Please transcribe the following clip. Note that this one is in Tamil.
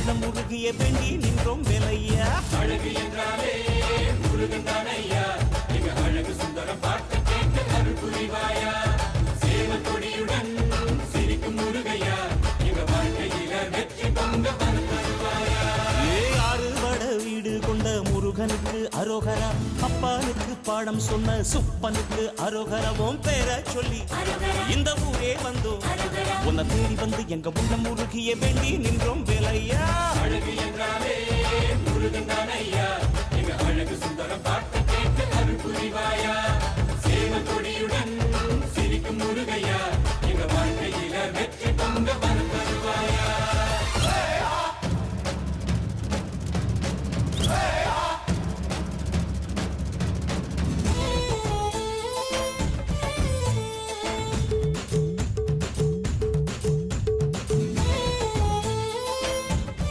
உள்ளம் உருகிய வேண்டி நின்றோம் வேலையா. அழகு என்றாலே முருகன் தானையா, எங்க அழகு சுந்தரம் பார்த்து கேட்டு அருள் புரிவாயா. சேவல் கொடியுடன் சிரிக்கும் முருகையா, எங்க வாழ்க்கையில வெற்றி பொங்க தருவாயா. ஆறுபட வீடு கொண்ட முருகனுக்கு அரோகரா, அப்பானுக்கு பாடம் சொன்ன சுப்பனுக்கு அரோகரவும் பேர சொல்லி இந்த ஊரே வந்தோம். உன்னை தேடி வந்து எங்க உள்ளம் உருகிய வேண்டி நின்றோம் வேலையா.